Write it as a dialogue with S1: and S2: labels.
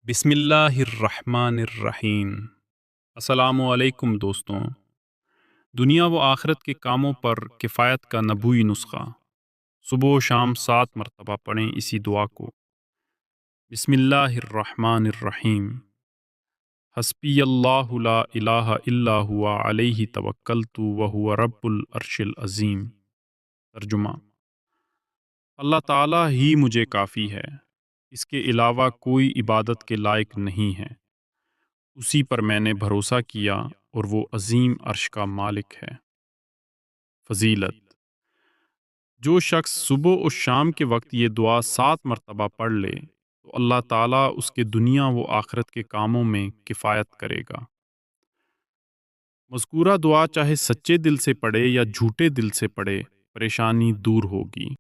S1: بسم اللہ الرحمن الرحیم۔ السلام علیکم دوستوں۔ دنیا و آخرت کے کاموں پر کفایت کا نبوی نسخہ۔ صبح و شام 7 مرتبہ پڑھیں اسی دعا کو۔ بسم اللہ الرحمن الرحیم۔ حسبی اللہ لا الہ الا ہوا علیہ توکلت وہو رب العرش العظیم۔ ترجمہ: اللہ تعالیٰ ہی مجھے کافی ہے، اس کے علاوہ کوئی عبادت کے لائق نہیں ہے۔ اسی پر میں نے بھروسہ کیا اور وہ عظیم عرش کا مالک ہے۔ فضیلت: جو شخص صبح و شام کے وقت یہ دعا 7 مرتبہ پڑھ لے تو اللہ تعالیٰ اس کے دنیا و آخرت کے کاموں میں کفایت کرے گا۔ مذکورہ دعا چاہے سچے دل سے پڑھے یا جھوٹے دل سے پڑھے، پریشانی دور ہوگی۔